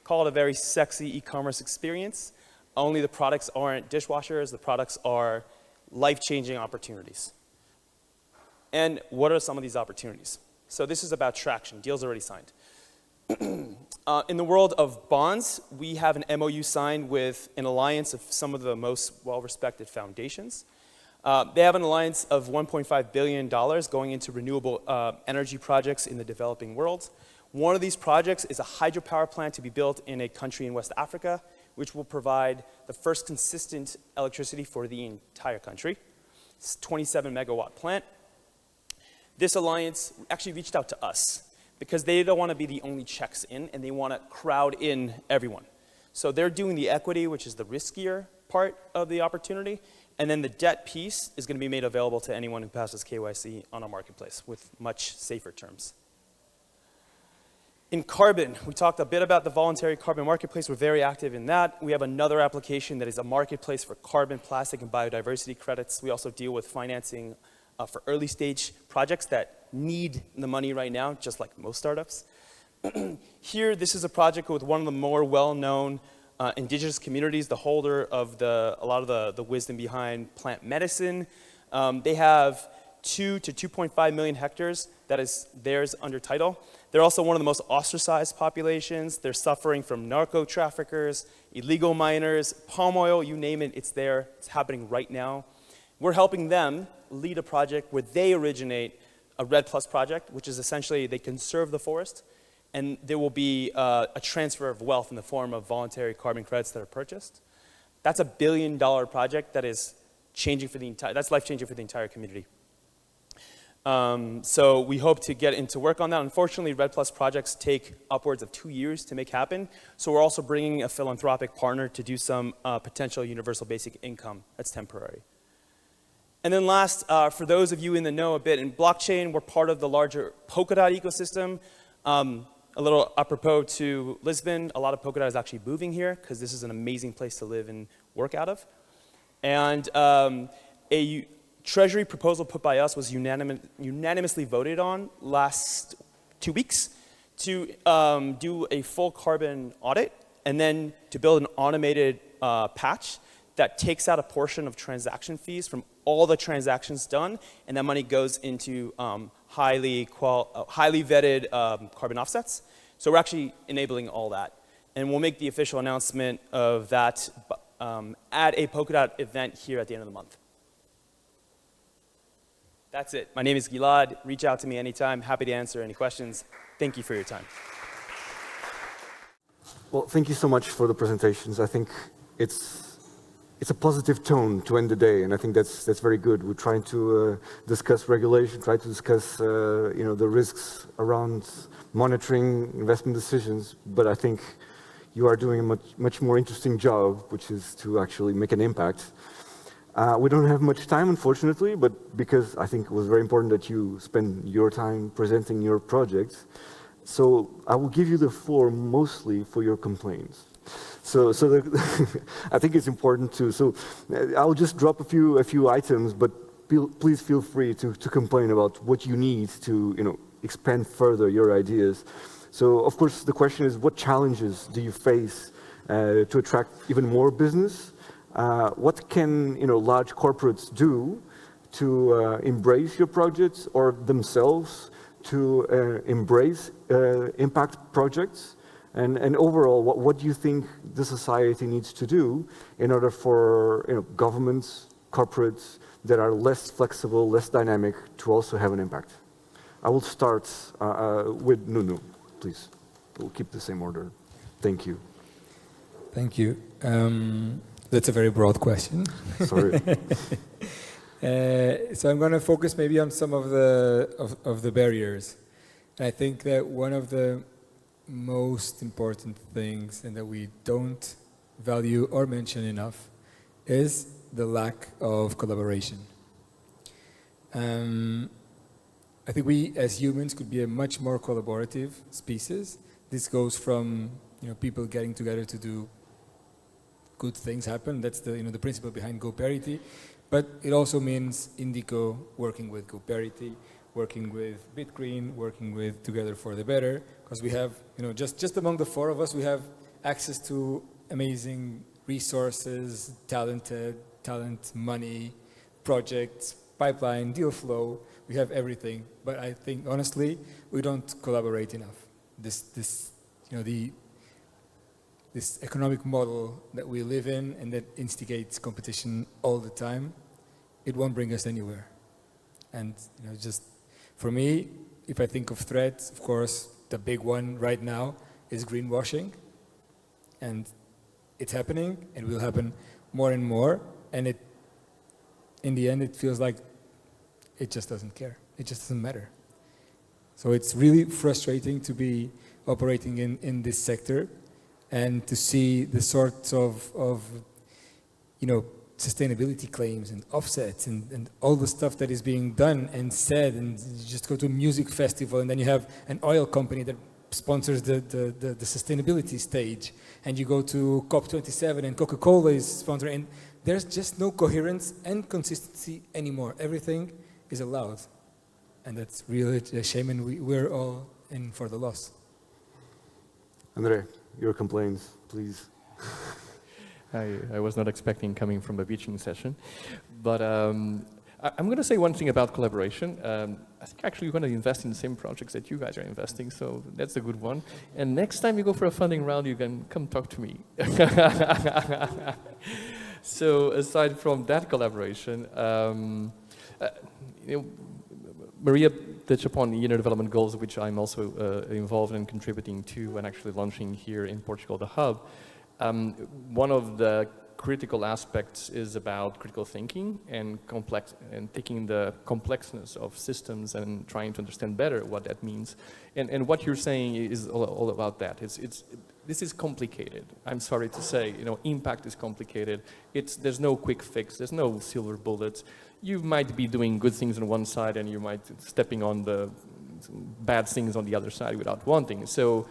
Call it a very sexy e-commerce experience. Only the products aren't dishwashers, the products are life-changing opportunities. And what are some of these opportunities? So this is about traction, deals already signed. In the world of bonds, we have an MOU signed with an alliance of some of the most well-respected foundations. They have an alliance of $1.5 billion going into renewable energy projects in the developing world. One of these projects is a hydropower plant to be built in a country in West Africa, which will provide the first consistent electricity for the entire country. It's a 27 megawatt plant. This alliance actually reached out to us because they don't want to be the only checks in, and they want to crowd in everyone. So they're doing the equity, which is the riskier part of the opportunity, and then the debt piece is going to be made available to anyone who passes KYC on our marketplace with much safer terms. In carbon, we talked a bit about the voluntary carbon marketplace. We're very active in that. We have another application that is a marketplace for carbon, plastic, and biodiversity credits. We also deal with financing for early stage projects that need the money right now, just like most startups. Here, this is a project with one of the more well-known indigenous communities, the holder of a lot of the wisdom behind plant medicine. They have 2 to 2.5 million hectares that is theirs under title. They're also one of the most ostracized populations. They're suffering from narco traffickers, illegal miners, palm oil, you name it, it's there. It's happening right now. We're helping them lead a project where they originate a Red Plus project, which is essentially they conserve the forest, and there will be a transfer of wealth in the form of voluntary carbon credits that are purchased. That's a $1 billion project that is changing for the entire, that's life-changing for the entire community. So we hope to get into work on that. Unfortunately, Red Plus projects take upwards of 2 years to make happen. So we're also bringing a philanthropic partner to do some potential universal basic income that's temporary. And then last, for those of you in the know a bit, in blockchain, we're part of the larger Polkadot ecosystem. A little apropos to Lisbon, a lot of Polkadot is actually moving here because this is an amazing place to live and work out of. And a Treasury proposal put by us was unanimously voted on last 2 weeks to do a full carbon audit and then to build an automated patch that takes out a portion of transaction fees from all the transactions done, and that money goes into highly vetted carbon offsets. So we're actually enabling all that. And we'll make the official announcement of that at a Polkadot event here at the end of the month. That's it. My name is Gilad. Reach out to me anytime. Happy to answer any questions. Thank you for your time. Well, thank you so much for the presentations. I think it's a positive tone to end the day, and I think that's very good. We're trying to discuss regulation, try to discuss the risks around monitoring investment decisions, but I think you are doing a much more interesting job, which is to actually make an impact. We don't have much time, unfortunately, but because I think it was very important that you spend your time presenting your projects, so I will give you the floor mostly for your complaints. So I think it's important too. So I'll just drop a few items, but please feel free to complain about what you need to expand further your ideas. So of course the question is, what challenges do you face to attract even more business? What can large corporates do to embrace your projects, or themselves to embrace impact projects? And overall, what do you think the society needs to do in order for governments, corporates that are less flexible, less dynamic, to also have an impact? I will start with Nuno, please. We'll keep the same order. Thank you. Thank you. That's a very broad question. Sorry. So I'm going to focus maybe on some of the barriers. And I think that one of the most important things, and that we don't value or mention enough, is the lack of collaboration. I think we as humans could be a much more collaborative species. This goes from people getting together to do good things happen. That's the principle behind Goparity. But it also means Indico working with Goparity, working with Bitgreen, working with Together for the Better, because we have, just among the four of us, we have access to amazing resources, talent, money, projects, pipeline, deal flow. We have everything, but I think honestly we don't collaborate enough. This economic model that we live in and that instigates competition all the time, it won't bring us anywhere. And just for me, if I think of threats, of course, the big one right now is greenwashing, and it's happening, and will happen more and more. And in the end, it feels like it just doesn't care. It just doesn't matter. So it's really frustrating to be operating in this sector and to see the sorts of sustainability claims and offsets and all the stuff that is being done and said. And you just go to a music festival, and then you have an oil company that sponsors the sustainability stage, and you go to COP27 and Coca-Cola is sponsoring, and there's just no coherence and consistency anymore. Everything is allowed, and that's really a shame, and we're all in for the loss. Andre, your complaints, please. I was not expecting coming from a beaching session, but I'm going to say one thing about collaboration. I think actually we're going to invest in the same projects that you guys are investing, so that's a good one. And next time you go for a funding round, you can come talk to me. So aside from that collaboration, Maria touched upon the inner development goals, which I'm also involved in contributing to and actually launching here in Portugal, the hub. One of the critical aspects is about critical thinking and taking the complexness of systems and trying to understand better what that means. And what you're saying is all about that. This is complicated. I'm sorry to say, impact is complicated. There's no quick fix. There's no silver bullets. You might be doing good things on one side, and you might stepping on the bad things on the other side without wanting. So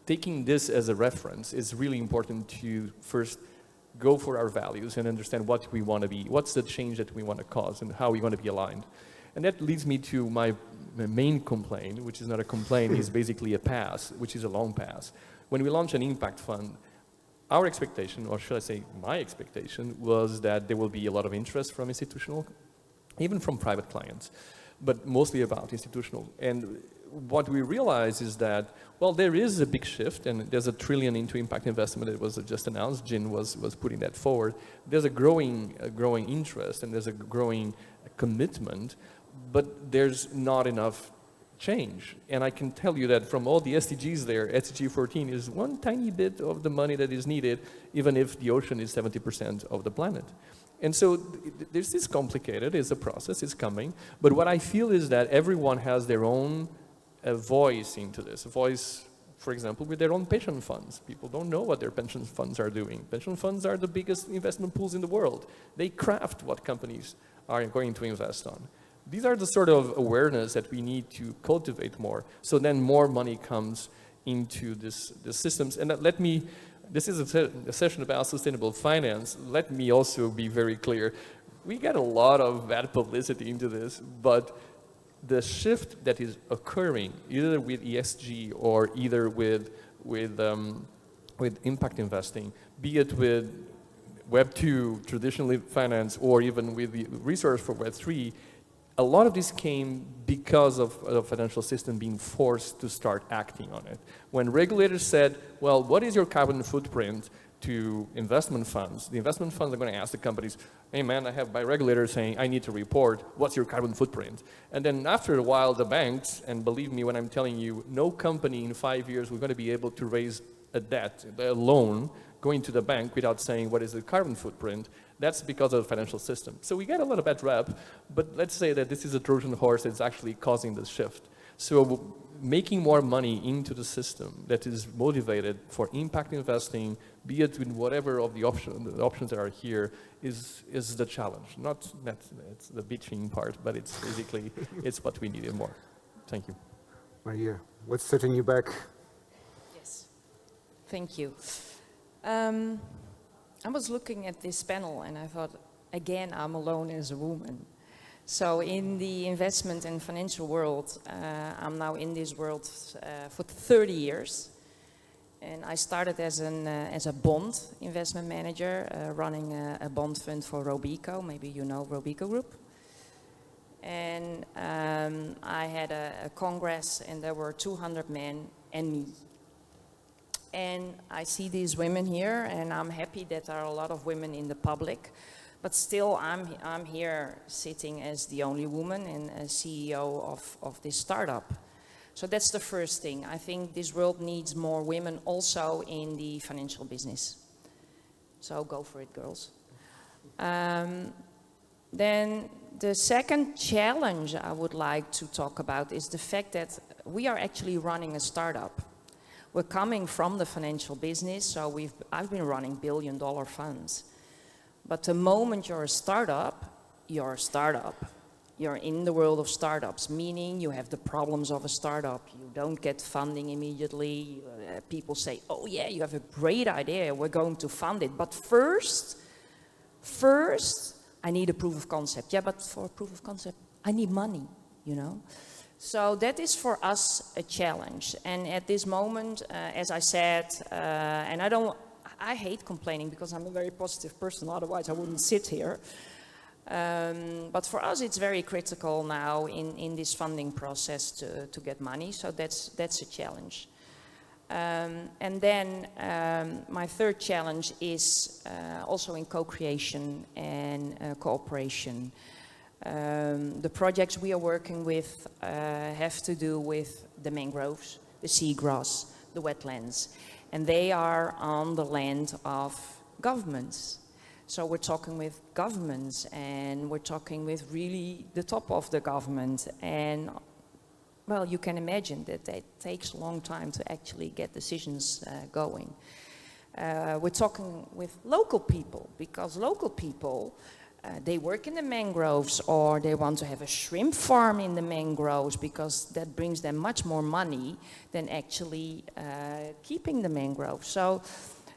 taking this as a reference is really important to first go for our values and understand what we want to be, what's the change that we want to cause, and how we want to be aligned. And that leads me to my main complaint, which is not a complaint, is basically a pass, which is a long pass. When we launch an impact fund, our expectation, or should I say my expectation, was that there will be a lot of interest from institutional, even from private clients, but mostly about institutional. And what we realize is that, well, there is a big shift, and there's $1 trillion into impact investment that was just announced. Jin was putting that forward. There's a growing interest, and there's a growing commitment, but there's not enough change. And I can tell you that from all the SDGs there, SDG 14 is one tiny bit of the money that is needed, even if the ocean is 70% of the planet. And so this is complicated, it's a process, it's coming, but what I feel is that everyone has their own voice into this. A voice, for example, with their own pension funds. People don't know what their pension funds are doing. Pension funds are the biggest investment pools in the world. They craft what companies are going to invest on. These are the sort of awareness that we need to cultivate more, so then more money comes into the systems. And this is a session about sustainable finance. Let me also be very clear. We get a lot of bad publicity into this, but The shift that is occurring, either with ESG or either with impact investing, be it with Web 2, traditionally finance, or even with the research for Web 3, a lot of this came because of the financial system being forced to start acting on it. When regulators said, well, what is your carbon footprint to investment funds? The investment funds are going to ask the companies, hey man, I have my regulator saying I need to report, what's your carbon footprint? And then after a while, the banks, and believe me when I'm telling you, no company in 5 years we're going to be able to raise a debt, a loan, going to the bank without saying what is the carbon footprint. That's because of the financial system. So we get a lot of bad rep, but let's say that this is a Trojan horse that's actually causing this shift. So making more money into the system that is motivated for impact investing, be it in whatever of the options that are here, is the challenge. Not that it's the bitching part, but it's basically it's what we needed more. Thank you. Marja, what's setting you back? Yes, thank you. I was looking at this panel and I thought, again, I'm alone as a woman. So in the investment and financial world, I'm now in this world for 30 years. And I started as a bond investment manager, running a bond fund for Robeco. Maybe you know Robeco Group. And I had a congress and there were 200 men and me. And I see these women here, and I'm happy that there are a lot of women in the public. But still, I'm here sitting as the only woman and a CEO of this startup. So that's the first thing. I think this world needs more women also in the financial business. So go for it, girls. Then the second challenge I would like to talk about is the fact that we are actually running a startup. We're coming from the financial business, so I've been running billion-dollar funds. But the moment you're a startup, you're a startup. You're in the world of startups, meaning you have the problems of a startup. You don't get funding immediately. People say, oh yeah, you have a great idea, we're going to fund it. But first, I need a proof of concept. Yeah, but for a proof of concept, I need money, you know? So that is for us a challenge. And at this moment, as I said, and I hate complaining because I'm a very positive person, otherwise I wouldn't sit here. But for us, it's very critical now in this funding process to get money. So that's a challenge. And then my third challenge is also in co-creation and cooperation. The projects we are working with have to do with the mangroves, the seagrass, the wetlands, and they are on the land of governments. So we're talking with governments and we're talking with really the top of the government, and well, you can imagine that takes a long time to actually get decisions going. We're talking with local people, because local people they work in the mangroves, or they want to have a shrimp farm in the mangroves because that brings them much more money than actually keeping the mangroves. So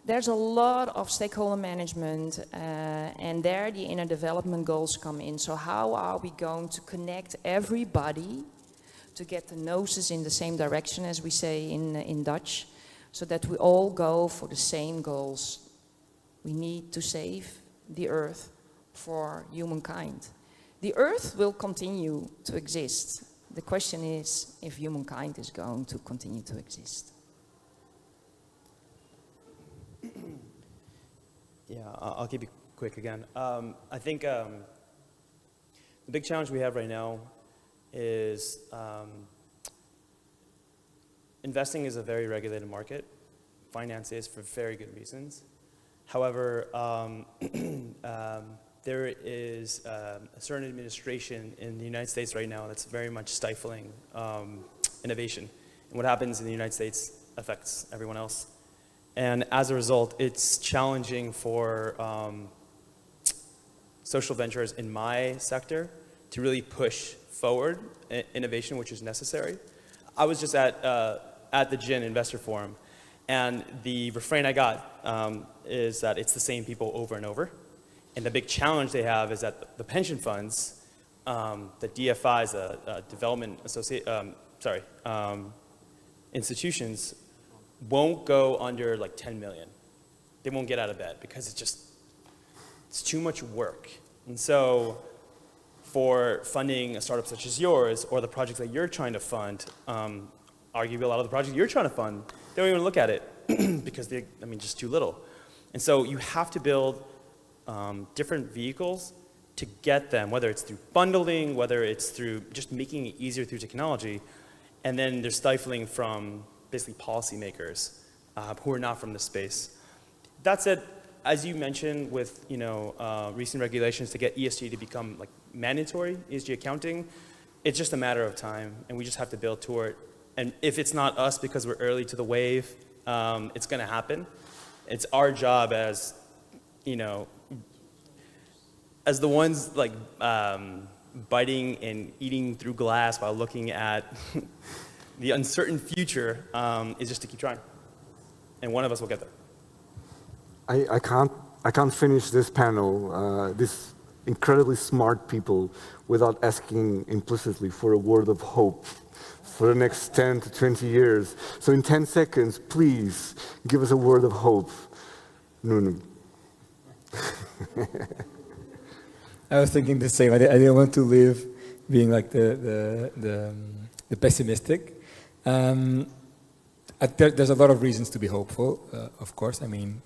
there's a lot of stakeholder management, and there the inner development goals come in. So how are we going to connect everybody to get the noses in the same direction, as we say in Dutch, so that we all go for the same goals? We need to save the earth for humankind. The earth will continue to exist. The question is if humankind is going to continue to exist. Yeah, I'll keep it quick again. I think the big challenge we have right now is investing is a very regulated market. Finance is, for very good reasons. However, there is a certain administration in the United States right now that's very much stifling innovation. And what happens in the United States affects everyone else. And as a result, it's challenging for social ventures in my sector to really push forward innovation, which is necessary. I was just at the Gin Investor Forum, and the refrain I got is that it's the same people over and over. And the big challenge they have is that the pension funds the DFIs, development institutions won't go under like 10 million. They won't get out of bed because it's too much work. And so for funding a startup such as yours or the projects that you're trying to fund, arguably a lot of the projects you're trying to fund, they don't even look at it because just too little. And so you have to build different vehicles to get them, whether it's through bundling, whether it's through just making it easier through technology, and then they're stifling from basically policymakers who are not from the space. That said, as you mentioned with recent regulations to get ESG to become like mandatory, ESG accounting, it's just a matter of time, and we just have to build toward it. And if it's not us because we're early to the wave, it's going to happen. It's our job as, as the ones like biting and eating through glass while looking at the uncertain future, is just to keep trying. And one of us will get there. I can't finish this panel, these incredibly smart people, without asking implicitly for a word of hope for the next 10 to 20 years. So in 10 seconds, please give us a word of hope. Nuno. I was thinking the same. I didn't want to live being like the pessimistic. There's a lot of reasons to be hopeful, of course. I mean,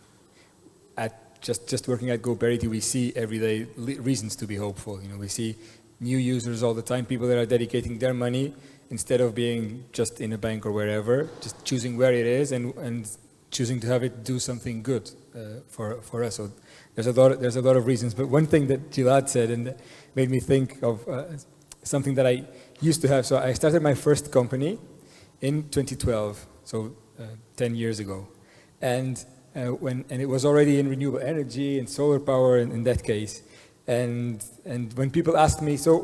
just working at Goparity, we see everyday reasons to be hopeful. We see new users all the time, people that are dedicating their money instead of being just in a bank or wherever, just choosing where it is and choosing to have it do something good for us. So there's a lot of reasons. But one thing that Gilan said and made me think of something that I used to have. So I started my first company in 2012, so 10 years ago, and it was already in renewable energy and solar power in that case. And when people asked me, so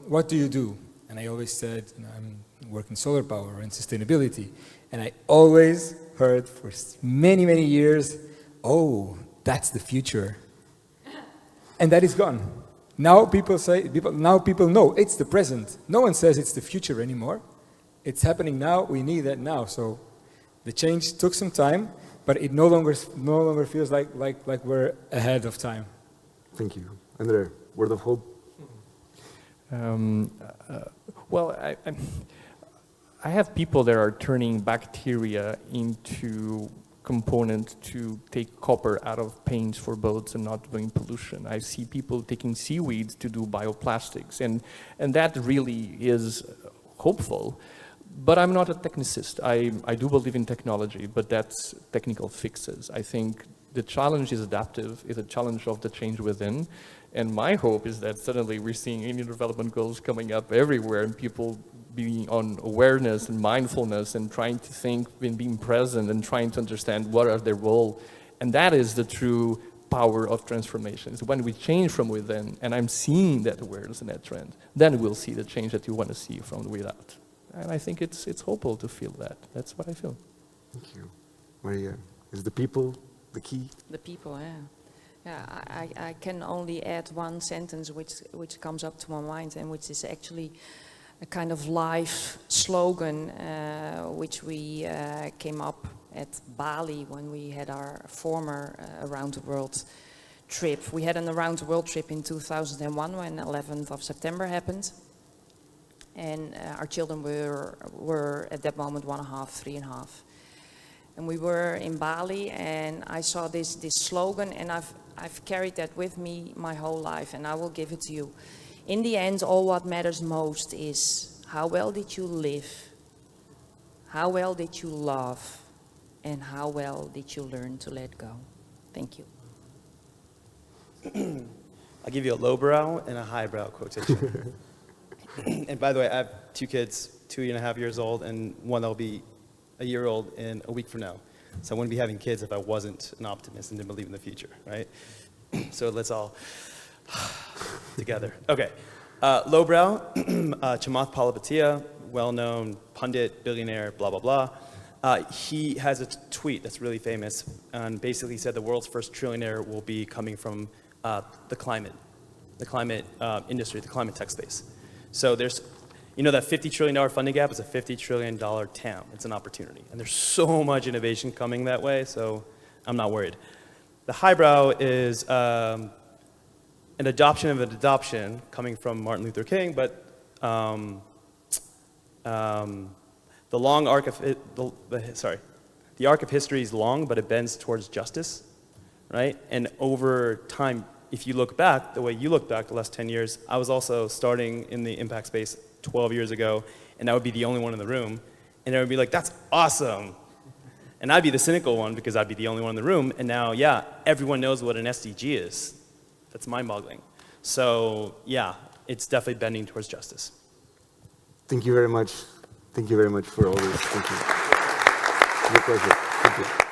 what do you do? And I always said, I'm working solar power and sustainability. And I always heard for many, many years, oh, that's the future. And that is gone. Now people know it's the present. No one says it's the future anymore. It's happening now, we need that now. So the change took some time, but it no longer feels like we're ahead of time. Thank you. Andre, word of hope? Well, I have people that are turning bacteria into components to take copper out of paints for boats and not doing pollution. I see people taking seaweeds to do bioplastics, and that really is hopeful. But I'm not a technicist. I do believe in technology, but that's technical fixes. I think the challenge is adaptive, is a challenge of the change within. And my hope is that suddenly we're seeing Indian development goals coming up everywhere and people being on awareness and mindfulness and trying to think and being present and trying to understand what are their role. And that is the true power of transformation. It's when we change from within, and I'm seeing that awareness and that trend, then we'll see the change that you want to see from without. And I think it's hopeful to feel that. That's what I feel. Thank you. Maria, is the people the key? The people, yeah. Yeah, I can only add one sentence which comes up to my mind and which is actually a kind of life slogan which we came up at Bali when we had our former around the world trip. We had an around the world trip in 2001 when 11th of September happened. And our children were at that moment 1.5, 3.5. And we were in Bali and I saw this slogan and I've carried that with me my whole life and I will give it to you. In the end, all what matters most is how well did you live, how well did you love, and how well did you learn to let go. Thank you. I'll give you a lowbrow and a highbrow quotation. And by the way, I have 2 kids, 2.5 years old, and one that'll be a year old in a week from now. So I wouldn't be having kids if I wasn't an optimist and didn't believe in the future, right? So let's all together. Okay. Lowbrow, Chamath Palihapitiya, well-known pundit, billionaire, blah, blah, blah. He has a tweet that's really famous and basically said the world's first trillionaire will be coming from the climate the climate industry, the climate tech space. So there's, you know, that $50 trillion funding gap is a $50 trillion TAM. It's an opportunity. And there's so much innovation coming that way, so I'm not worried. The highbrow is an adoption of an adoption coming from Martin Luther King, but the long arc of the arc of history is long, but it bends towards justice, right? And over time, if you look back, the way you look back the last 10 years, I was also starting in the impact space 12 years ago, and I would be the only one in the room, and I would be like, that's awesome. And I'd be the cynical one because I'd be the only one in the room, and now, yeah, everyone knows what an SDG is. That's mind-boggling. So, yeah, it's definitely bending towards justice. Thank you very much. Thank you very much for all this. Thank you. It's a pleasure. Thank you.